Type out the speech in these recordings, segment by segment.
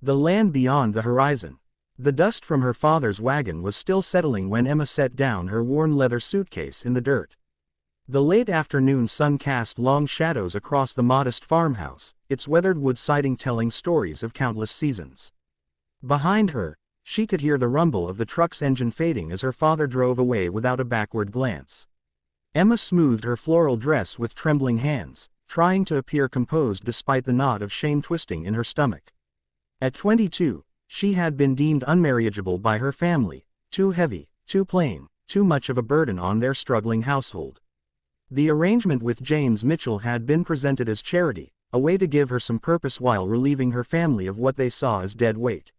The land beyond the horizon. The dust from her father's wagon was still settling when Emma set down her worn leather suitcase in the dirt. The late afternoon sun cast long shadows across the modest farmhouse, its weathered wood siding telling stories of countless seasons. Behind her, she could hear the rumble of the truck's engine fading as her father drove away without a backward glance. Emma smoothed her floral dress with trembling hands, trying to appear composed despite the knot of shame twisting in her stomach. At 22, she had been deemed unmarriageable by her family, too heavy, too plain, too much of a burden on their struggling household. The arrangement with James Mitchell had been presented as charity, a way to give her some purpose while relieving her family of what they saw as dead weight.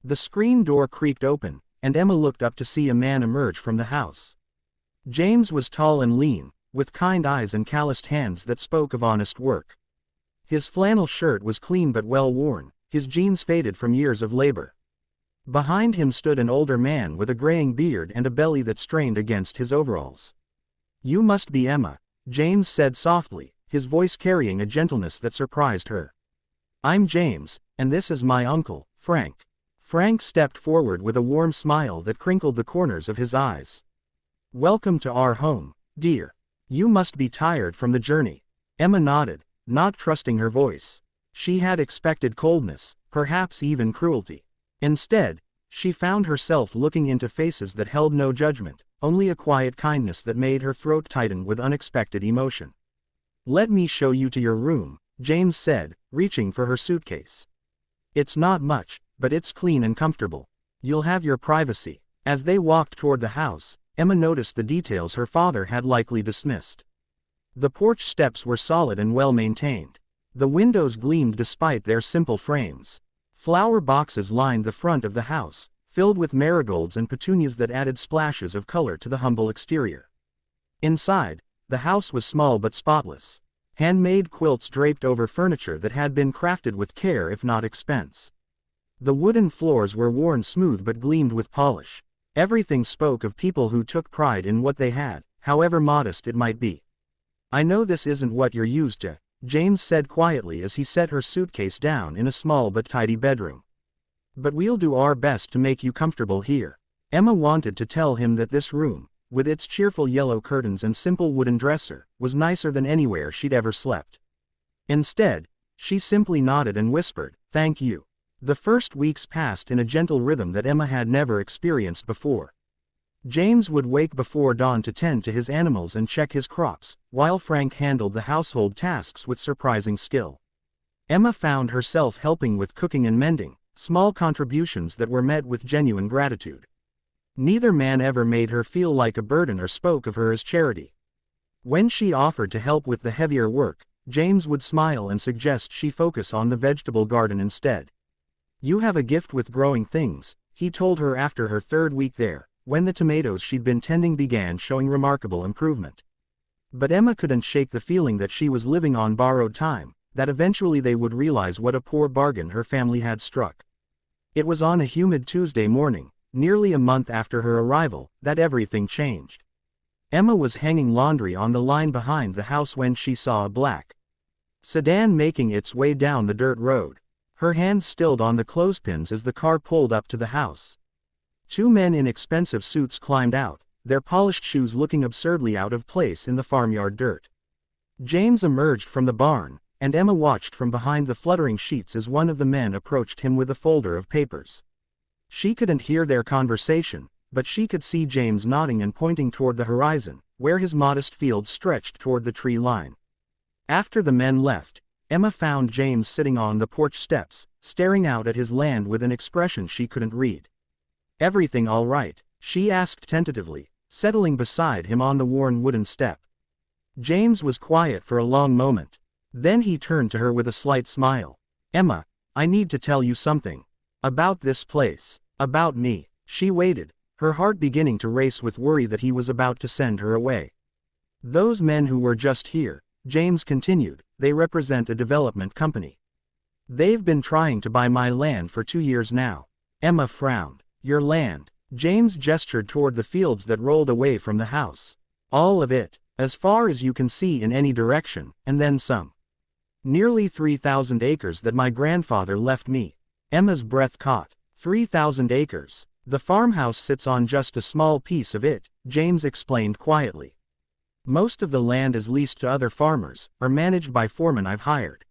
The screen door creaked open, and Emma looked up to see a man emerge from the house. James was tall and lean, with kind eyes and calloused hands that spoke of honest work. His flannel shirt was clean but well worn, his jeans faded from years of labor. Behind him stood an older man with a graying beard and a belly that strained against his overalls. "You must be Emma," James said softly, his voice carrying a gentleness that surprised her. "I'm James, and this is my uncle, Frank." Frank stepped forward with a warm smile that crinkled the corners of his eyes. "Welcome to our home, dear. You must be tired from the journey." Emma nodded, not trusting her voice. She had expected coldness, perhaps even cruelty. Instead, she found herself looking into faces that held no judgment, only a quiet kindness that made her throat tighten with unexpected emotion. "Let me show you to your room," James said, reaching for her suitcase. "It's not much, but it's clean and comfortable. You'll have your privacy." As they walked toward the house, Emma noticed the details her father had likely dismissed. The porch steps were solid and well maintained. The windows gleamed despite their simple frames. Flower boxes lined the front of the house, filled with marigolds and petunias that added splashes of color to the humble exterior. Inside, the house was small but spotless. Handmade quilts draped over furniture that had been crafted with care if not expense. The wooden floors were worn smooth but gleamed with polish. Everything spoke of people who took pride in what they had, however modest it might be. "I know this isn't what you're used to," James said quietly as he set her suitcase down in a small but tidy bedroom. "But we'll do our best to make you comfortable here." Emma wanted to tell him that this room, with its cheerful yellow curtains and simple wooden dresser, was nicer than anywhere she'd ever slept. Instead, she simply nodded and whispered, "Thank you." The first weeks passed in a gentle rhythm that Emma had never experienced before. James would wake before dawn to tend to his animals and check his crops, while Frank handled the household tasks with surprising skill. Emma found herself helping with cooking and mending, small contributions that were met with genuine gratitude. Neither man ever made her feel like a burden or spoke of her as charity. When she offered to help with the heavier work, James would smile and suggest she focus on the vegetable garden instead. "You have a gift with growing things," he told her after her third week there, when the tomatoes she'd been tending began showing remarkable improvement. But Emma couldn't shake the feeling that she was living on borrowed time, that eventually they would realize what a poor bargain her family had struck. It was on a humid Tuesday morning, nearly a month after her arrival, that everything changed. Emma was hanging laundry on the line behind the house when she saw a black sedan making its way down the dirt road. Her hand stilled on the clothespins as the car pulled up to the house. Two men in expensive suits climbed out, their polished shoes looking absurdly out of place in the farmyard dirt. James emerged from the barn, and Emma watched from behind the fluttering sheets as one of the men approached him with a folder of papers. She couldn't hear their conversation, but she could see James nodding and pointing toward the horizon, where his modest field stretched toward the tree line. After the men left, Emma found James sitting on the porch steps, staring out at his land with an expression she couldn't read. "Everything all right?" she asked tentatively, settling beside him on the worn wooden step. James was quiet for a long moment. Then he turned to her with a slight smile. "Emma, I need to tell you something. About this place. About me." She waited, her heart beginning to race with worry that he was about to send her away. "Those men who were just here," James continued, "they represent a development company. They've been trying to buy my land for 2 years now." Emma frowned. "Your land?" James gestured toward the fields that rolled away from the house. "All of it, as far as you can see in any direction, and then some. Nearly 3,000 acres that my grandfather left me." Emma's breath caught. 3,000 acres. The farmhouse sits on just a small piece of it, James explained quietly. Most of the land is leased to other farmers, or managed by foremen I've hired.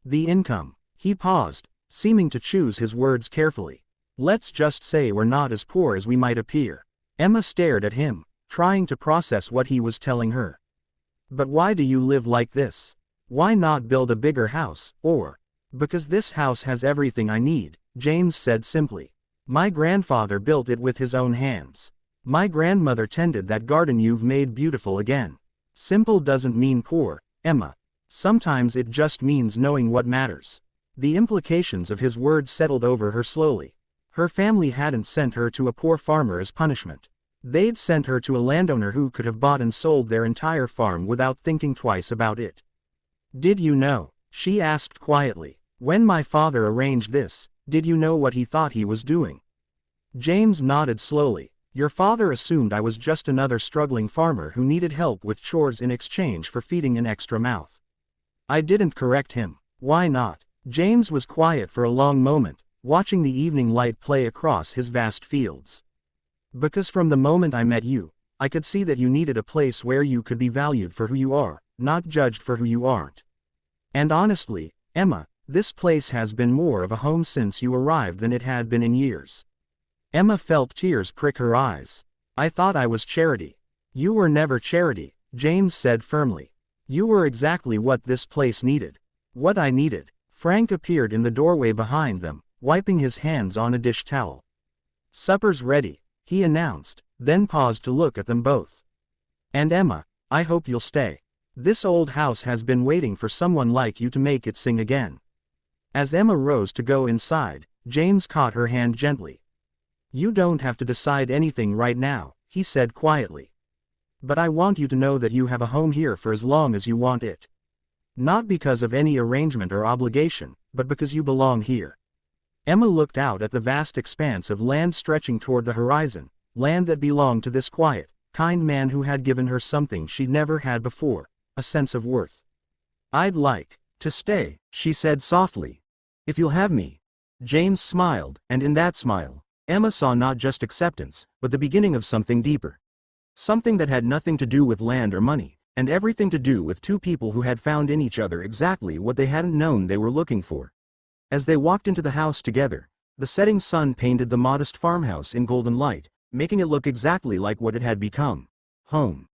The income. He paused, seeming to choose his words carefully. Let's just say we're not as poor as we might appear. Emma stared at him, trying to process what he was telling her. But why do you live like this? Why not build a bigger house, or? Because this house has everything I need, James said simply. My grandfather built it with his own hands. My grandmother tended that garden you've made beautiful again. Simple doesn't mean poor, Emma. Sometimes it just means knowing what matters. The implications of his words settled over her slowly. Her family hadn't sent her to a poor farmer as punishment. They'd sent her to a landowner who could have bought and sold their entire farm without thinking twice about it. Did you know? She asked quietly. When my father arranged this, did you know what he thought he was doing? James nodded slowly. Your father assumed I was just another struggling farmer who needed help with chores in exchange for feeding an extra mouth. I didn't correct him. Why not? James was quiet for a long moment, watching the evening light play across his vast fields. Because from the moment I met you, I could see that you needed a place where you could be valued for who you are, not judged for who you aren't. And honestly, Emma, this place has been more of a home since you arrived than it had been in years. Emma felt tears prick her eyes. I thought I was charity. You were never charity, James said firmly. You were exactly what this place needed. What I needed. Frank appeared in the doorway behind them, wiping his hands on a dish towel. Supper's ready, he announced, then paused to look at them both. And Emma, I hope you'll stay. This old house has been waiting for someone like you to make it sing again. As Emma rose to go inside, James caught her hand gently. You don't have to decide anything right now, he said quietly. But I want you to know that you have a home here for as long as you want it. Not because of any arrangement or obligation, but because you belong here. Emma looked out at the vast expanse of land stretching toward the horizon, land that belonged to this quiet, kind man who had given her something she'd never had before, a sense of worth. I'd like to stay, she said softly. If you'll have me. James smiled, and in that smile, Emma saw not just acceptance, but the beginning of something deeper. Something that had nothing to do with land or money, and everything to do with two people who had found in each other exactly what they hadn't known they were looking for. As they walked into the house together, the setting sun painted the modest farmhouse in golden light, making it look exactly like what it had become. Home.